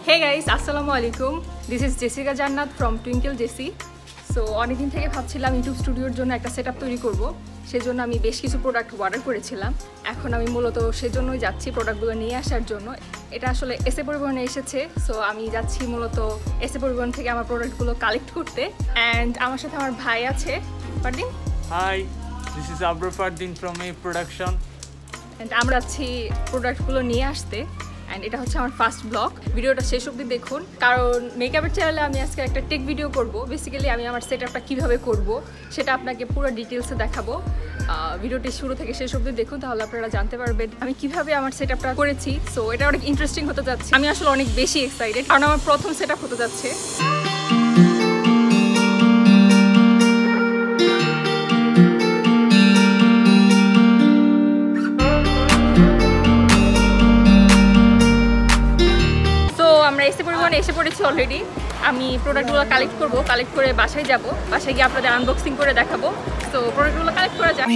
Hey guys, Assalamualaikum. This is Jessica Jannat from Twinkle Jasi. So অনেকদিন থেকে ভাবছিলাম YouTube স্টুডিওর জন্য একটা সেটআপ তৈরি করব। সেজন্য আমি বেশ কিছু প্রোডাক্ট অর্ডার করেছিলাম। এখন আমি মূলত সেজন্যই যাচ্ছি প্রোডাক্টগুলো নিয়ে আসার জন্য। এটা আসলে এসএ পরিবহনে এসেছে। সো আমি যাচ্ছি মূলত এসএ পরিবহন থেকে আমার প্রোডাক্টগুলো কালেক্ট করতে। এন্ড আমার সাথে আমার ভাই আছে, Fardin. Hi, this is Abra Fardin from A Production. And আমরা যাচ্ছি প্রোডাক্টগুলো নিয়ে আসতে। এন্ড এটা হচ্ছে আমার ফার্স্ট ব্লগ। ভিডিওটা শেষ অবধি দেখুন, কারণ মেকআপের চ্যানেলে আমি আজকে একটা টেক ভিডিও করব। বেসিক্যালি আমি আমার সেটআপটা কিভাবে করব সেটা আপনাকে পুরো ডিটেইলসে দেখাবো। ভিডিওটি শুরু থেকে শেষ অবধি দেখুন, তাহলে আপনারা জানতে পারবেন আমি কিভাবে আমার সেটআপটা করেছি। সো এটা অনেক ইন্টারেস্টিং হতে যাচ্ছে। আমি আসলে অনেক বেশি এক্সাইটেড, কারণ আমার প্রথম সেটআপ হতে যাচ্ছে। এসে পড়েছি অলরেডি। আমি প্রোডাক্টগুলো কালেক্ট করব, কালেক্ট করে বাসায় যাব, বাসায় গিয়ে আপনাদের আনবক্সিং করে দেখাবো। তো প্রোডাক্টগুলো কালেক্ট করা যাক।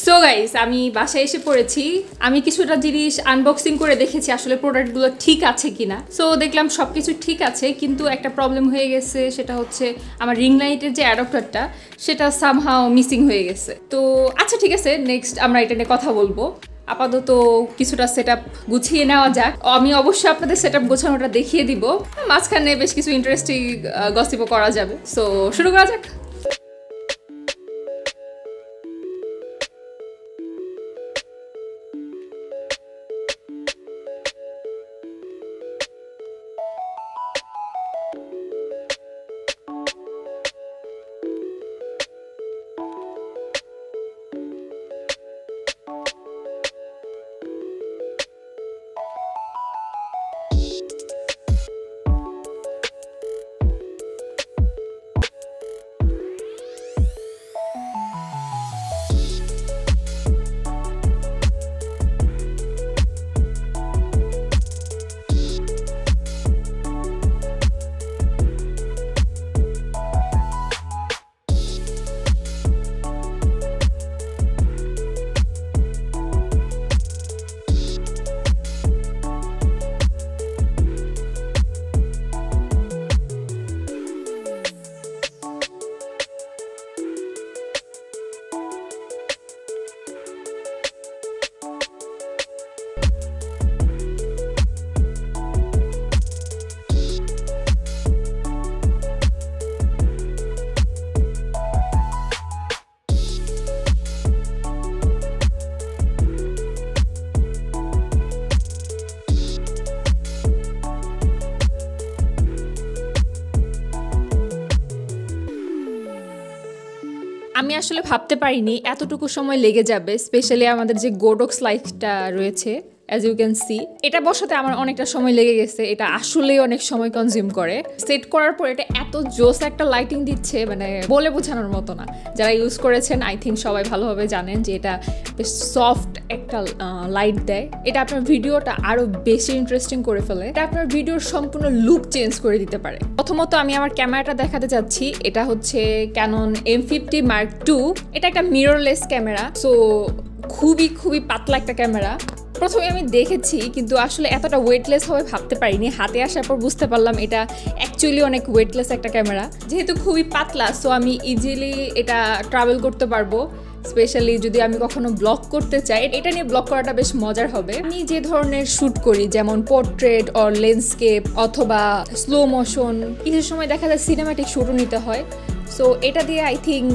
সো গাইস, আমি বাসায় এসে পড়েছি। আমি কিছুটা জিনিস আনবক্সিং করে দেখেছি আসলে প্রোডাক্টগুলো ঠিক আছে কিনা। সো দেখলাম সবকিছু ঠিক আছে, কিন্তু একটা প্রবলেম হয়ে গেছে। সেটা হচ্ছে আমার রিং লাইটের যে অ্যাডাপ্টারটা সেটা সামহাও মিসিং হয়ে গেছে। তো আচ্ছা ঠিক আছে, নেক্সট আমরা এটা নিয়ে কথা বলবো। আপাতত কিছুটা সেটআপ গুছিয়ে নেওয়া যাক। আমি অবশ্যই আপনাদের সেটআপ গোছানোটা দেখিয়ে দিব। মাঝখানে বেশ কিছু ইন্টারেস্টিং গসিপও করা যাবে। সো শুরু করা যাক। আমি আসলে ভাবতে পারিনি এতটুকু সময় লেগে যাবে, স্পেশালি আমাদের যে গোডক্স লাইটটা রয়েছে, অ্যাজ ইউ ক্যান সি, এটা বসাতে আমার অনেকটা সময় লেগে গেছে। এটা আসলেই অনেক সময় কনজিউম করে। সেট করার পর এটা এত জোস একটা লাইটিং দিচ্ছে, মানে বলে বোঝানোর মতো না। যারা ইউজ করেছেন আই থিঙ্ক সবাই ভালোভাবে জানেন যে এটা বেশ সফট একটা লাইট দেয়। এটা আপনার ভিডিওটা আরও বেশি ইন্টারেস্টিং করে ফেলে। এটা আপনার ভিডিওর সম্পূর্ণ লুক চেঞ্জ করে দিতে পারে। প্রথমত আমি আমার ক্যামেরাটা দেখাতে চাচ্ছি। এটা হচ্ছে Canon M50 Mark II। এটা একটা মিররলেস ক্যামেরা। সো খুবই পাতলা একটা ক্যামেরা। প্রথমে আমি দেখেছি, কিন্তু আসলে এতটা ওয়েটলেস হবে ভাবতে পারিনি। হাতে আসার পর বুঝতে পারলাম এটা অ্যাকচুয়ালি অনেক ওয়েটলেস একটা ক্যামেরা। যেহেতু খুবই পাতলা, সো আমি ইজিলি এটা ট্রাভেল করতে পারবো। স্পেশালি যদি আমি কখনো ব্লগ করতে চাই, এটা নিয়ে ব্লগ করাটা বেশ মজার হবে। আমি যে ধরনের শ্যুট করি, যেমন পোর্ট্রেট অর ল্যান্ডস্কেপ অথবা স্লো মোশন, কিছু সময় দেখা যায় সিনেম্যাটিক শ্যুটও নিতে হয়। সো এটা দিয়ে আই থিঙ্ক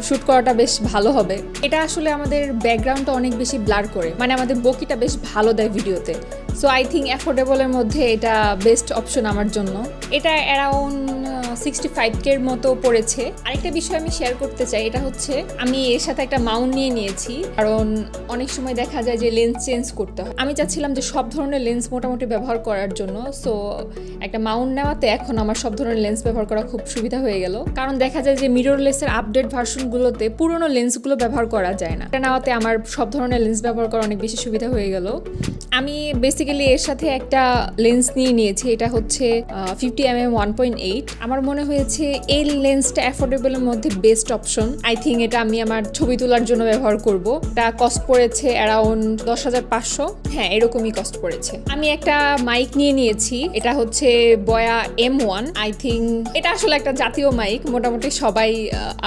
শ্যুট করাটা বেশ ভালো হবে। এটা আসলে আমাদের ব্যাকগ্রাউন্ডটা অনেক বেশি ব্লার করে, মানে আমাদের বকিটা বেশ ভালো দেয় ভিডিওতে। সো আই থিঙ্ক অ্যাফোর্ডেবলের মধ্যে এটা বেস্ট অপশন আমার জন্য। এটা অ্যারাউন্ড 65K এর মতো পড়েছে। আরেকটা বিষয় আমি শেয়ার করতে চাই, এটা হচ্ছে আমি এর সাথে একটা মাউন্ট নিয়ে নিয়েছি, কারণ অনেক সময় দেখা যায় যে লেন্স চেঞ্জ করতে হয়। আমি চাচ্ছিলাম যে সব ধরনের লেন্স মোটামুটি ব্যবহার করার জন্য, সো একটা মাউন্ট নেওয়াতে এখন আমার সব ধরনের লেন্স ব্যবহার করা খুব সুবিধা হয়ে গেল। কারণ দেখা যায় যে মিররলেসের আপডেট ভার্সনগুলোতে পুরোনো লেন্সগুলো ব্যবহার করা যায় না। এটা নেওয়াতে আমার সব ধরনের লেন্স ব্যবহার করা অনেক বেশি সুবিধা হয়ে গেল। আমি বেসিক্যালি এর সাথে একটা লেন্স নিয়ে নিয়েছি, এটা হচ্ছে 50mm 1.8। আমার মনে হয়েছে এই লেন্সটা অ্যাফোর্ডেবলের মধ্যে বেস্ট অপশন। আই থিঙ্ক এটা আমি আমার ছবি তোলার জন্য ব্যবহার করব। এটা কস্ট পড়েছে অ্যারাউন্ড 10,500, হ্যাঁ এরকমই কস্ট পড়েছে। আমি একটা মাইক নিয়ে নিয়েছি, এটা হচ্ছে বয়া M1। আই থিঙ্ক এটা আসলে একটা জাতীয় মাইক, মোটামুটি সবাই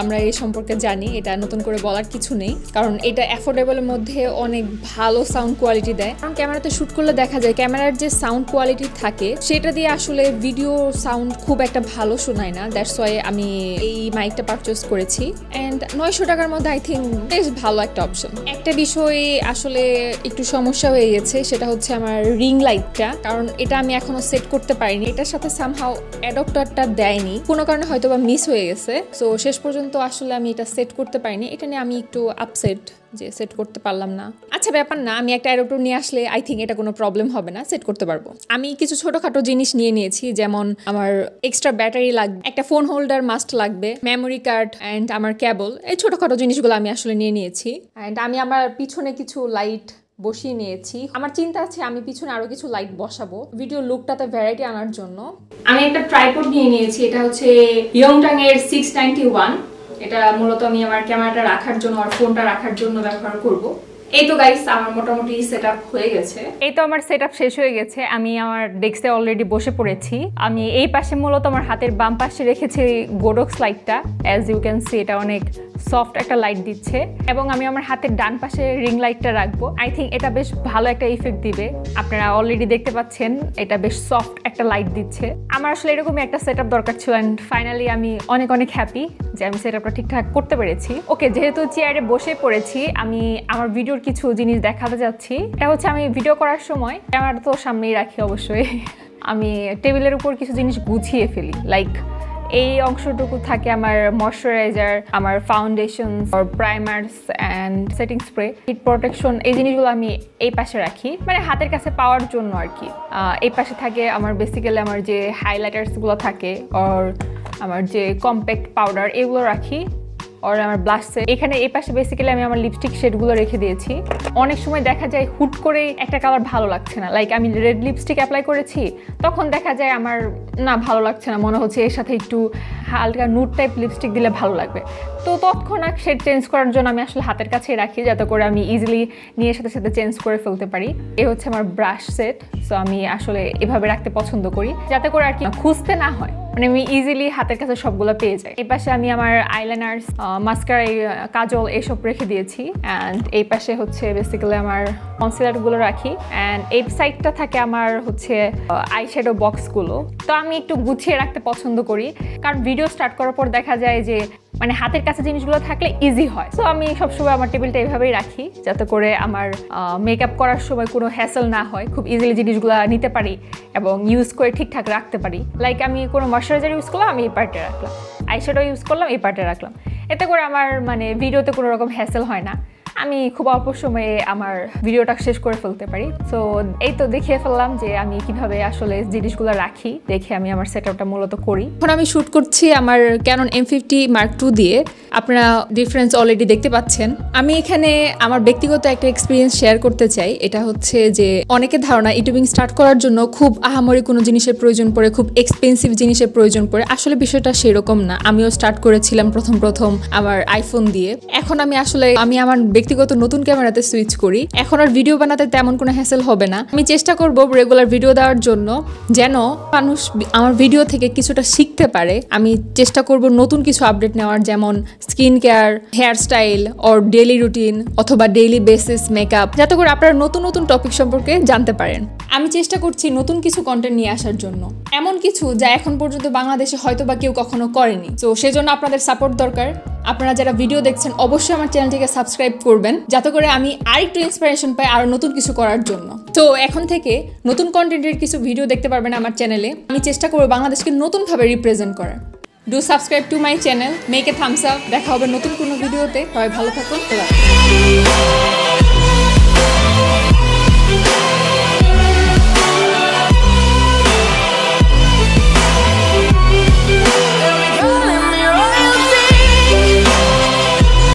আমরা এই সম্পর্কে জানি, এটা নতুন করে বলার কিছু নেই, কারণ এটা অ্যাফোর্ডেবলের মধ্যে অনেক ভালো সাউন্ড কোয়ালিটি দেয়। কারণ ক্যামেরাতে শুট করলে দেখা যায় ক্যামেরার যে সাউন্ড কোয়ালিটি থাকে সেটা দিয়ে আসলে ভিডিও সাউন্ড খুব একটা ভালো শোনায় না। দ্যাটস ওয়াই আমি এই মাইকটা পারচেজ করেছি, অ্যান্ড 900 টাকার মধ্যে আই থিঙ্ক বেশ ভালো একটা অপশন। একটা বিষয় আসলে একটু সমস্যা হয়ে গেছে, সেটা হচ্ছে আমার রিং লাইটটা, কারণ এটা আমি এখনো সেট করতে পারিনি। এটার সাথে সামহাও অ্যাডাপ্টারটা দেয়নি, কোনো কারণে হয়তো বা মিস হয়ে গেছে। সো শেষ পর্যন্ত আসলে আমি এটা সেট করতে পারিনি, এটা নিয়ে আমি একটু আপসেট যে সেট করতে পারলাম না। আচ্ছা ব্যাপার না, আমি একটা অ্যাডাপ্টার নিয়ে আসলে আই থিঙ্ক এটা কোনো প্রবলেম হবে না, সেট করতে পারবো। আমি কিছু ছোটখাটো জিনিস নিয়ে নিয়েছি, যেমন আমার এক্সট্রা ব্যাটারি লাগবে, একটা ফোন হোল্ডার মাস্ট লাগবে, মেমোরি কার্ড অ্যান্ড আমার কেবল। এই ছোটখাটো জিনিসগুলো আমি আসলে নিয়ে নিয়েছি। অ্যান্ড আমি আমার পিছনে কিছু লাইট বসিয়ে নিয়েছি। আমার চিন্তা আছে আমি পিছনে আরো কিছু লাইট বসাবো ভিডিও লুকটাতে ভ্যারাইটি আনার জন্য। আমি একটা ট্রাইপড নিয়ে নিয়েছি, এটা হচ্ছে ইয়ংটাং এর 691। এটা মূলত আমি আমার ক্যামেরাটা রাখার জন্য আর ফোনটা রাখার জন্য ব্যবহার করব। এই তো গাইস আমার মোটামুটি সেটআপ হয়ে গেছে। এই তো আমার সেটআপ শেষ হয়ে গেছে। আমি আমার ডেস্কে অলরেডি বসে পড়েছি। আমি এই পাশে মূলত আমার হাতের বাম পাশে রেখেছি গোডক্স লাইটটা। অ্যাজ ইউ ক্যান সি এটা অনেক সফট একটা লাইট দিচ্ছে, এবং আমি আমার হাতের ডান পাশে রিং লাইটটা রাখবো। আই থিঙ্ক এটা বেশ ভালো একটা ইফেক্ট দিবে। আপনারা অলরেডি দেখতে পাচ্ছেন এটা বেশ সফট একটা লাইট দিচ্ছে। আমার আসলে এরকমই একটা সেটআপ দরকার ছিল, অ্যান্ড ফাইনালি আমি অনেক অনেক হ্যাপি যে আমি সেটআপটা ঠিকঠাক করতে পেরেছি। ওকে, যেহেতু চেয়ারে বসে পড়েছি আমি আমার ভিডিওর কিছু জিনিস দেখাতে যাচ্ছি। এটা হচ্ছে আমি ভিডিও করার সময় ক্যামেরাটা তো সামনেই রাখি অবশ্যই, আমি টেবিলের উপর কিছু জিনিস গুছিয়ে ফেলি। লাইক এই অংশটুকু থাকে আমার ময়শ্চারাইজার, আমার foundation, primers and setting spray, heat protection, এই জিনিসগুলো আমি এই পাশে রাখি, মানে হাতের কাছে পাওয়ার জন্য আর কি। এই পাশে থাকে আমার বেসিক্যালি আমার যে হাইলাইটার্সগুলো থাকে, আর আমার যে কম্প্যাক্ট পাউডার এগুলো রাখি, আর আমার ব্লাশ সেট। এখানে এই পাশে বেসিক্যালি আমি আমার লিপস্টিক শেডগুলো রেখে দিয়েছি। অনেক সময় দেখা যায় হুট করে একটা কালার ভালো লাগছে না, লাইক আমি রেড লিপস্টিক অ্যাপ্লাই করেছি, তখন দেখা যায় আমার না ভালো লাগছে না, মনে হচ্ছে এর সাথে একটু হালকা নুড টাইপ লিপস্টিক দিলে ভালো লাগবে। তো তৎক্ষণাৎ শেড চেঞ্জ করার জন্য আমি আসলে হাতের কাছেই রাখি, যাতে করে আমি ইজিলি নিয়ে সাথে সাথে চেঞ্জ করে ফেলতে পারি। এই হচ্ছে আমার ব্রাশ সেট। সো আমি আসলে এভাবে রাখতে পছন্দ করি, যাতে করে আর কি খুঁজতে না হয়, মানে আমি ইজিলি হাতের কাছে সবগুলো পেয়ে যাই। এই পাশে আমি আমার আইলাইনার, মাস্কারা, কাজল এসব রেখে দিয়েছি। অ্যান্ড এই পাশে হচ্ছে বেসিক্যালি আমার কনসিলারগুলো রাখি। অ্যান্ড এই সাইডটা থাকে আমার হচ্ছে আইশ্যাডো বক্সগুলো। তো আমি একটু গুছিয়ে রাখতে পছন্দ করি, কারণ ভিডিও স্টার্ট করার পর দেখা যায় যে মানে হাতের কাছে জিনিসগুলো থাকলে ইজি হয়। সো আমি সবসময় আমার টেবিলটা এইভাবেই রাখি, যাতে করে আমার মেকআপ করার সময় কোনো হ্যাসেল না হয়, খুব ইজিলি জিনিসগুলো নিতে পারি এবং ইউজ করে ঠিকঠাক রাখতে পারি। লাইক আমি কোনো ময়শ্চারাইজার ইউজ করলাম, আমি এই পার্টে রাখলাম, আইশ্যাডো ইউজ করলাম, এই পার্টে রাখলাম। এতে করে আমার মানে ভিডিওতে কোনো রকম হ্যাসেল হয় না, আমি খুব অল্প সময়ে আমার ভিডিওটা শেষ করে ফেলতে পারি। সো এই তো দেখিয়ে ফেললাম যে আমি কিভাবে আসলে জিনিসগুলো রাখি, দেখে আমি আমার সেটআপটা মূলত করি। এখন আমি শ্যুট করছি আমার ক্যানন M50 Mark II দিয়ে। আপনারা ডিফারেন্স অলরেডি দেখতে পাচ্ছেন। আমি এখানে আমার ব্যক্তিগত একটা এক্সপিরিয়েন্স শেয়ার করতে চাই। এটা হচ্ছে যে অনেকের ধারণা ইউটিউবিং স্টার্ট করার জন্য খুব আহামরি কোনো জিনিসের প্রয়োজন পড়ে, খুব এক্সপেন্সিভ জিনিসের প্রয়োজন পড়ে। আসলে বিষয়টা সেরকম না। আমিও স্টার্ট করেছিলাম প্রথম আমার আইফোন দিয়ে। এখন আমি আমার ব্যক্তিগত নতুন ক্যামেরাতে সুইচ করি। এখন আর ভিডিও বানাতে তেমন কোনো হ্যাসেল হবে না। আমি চেষ্টা করব রেগুলার ভিডিও দেওয়ার জন্য, যেন মানুষ আমার ভিডিও থেকে কিছুটা শিখতে পারে। আমি চেষ্টা করব নতুন কিছু আপডেট নেওয়ার, যেমন skin care, hair style, or daily routine অথবা ডেইলি বেসিস মেকআপ, যাতে করে আপনারা নতুন নতুন টপিক সম্পর্কে জানতে পারেন। আমি চেষ্টা করছি নতুন কিছু কন্টেন্ট নিয়ে আসার জন্য, এমন কিছু যা এখন পর্যন্ত বাংলাদেশে হয়তো বা কেউ কখনো করেনি। তো সেজন্য আপনাদের সাপোর্ট দরকার। আপনারা যারা ভিডিও দেখছেন অবশ্যই আমার চ্যানেলটিকে সাবস্ক্রাইব করবেন, যাতে করে আমি আরেকটু ইন্সপিরেশন পাই আরো নতুন কিছু করার জন্য। তো এখন থেকে নতুন কন্টেন্টের কিছু ভিডিও দেখতে পারবেন আমার চ্যানেলে। আমি চেষ্টা করব বাংলাদেশকে নতুনভাবে রিপ্রেজেন্ট করার। Do subscribe to my channel, make a Thums up. দেখা হবে নতুন কোনো ভিডিওতে। সবাই ভালো থাকুন।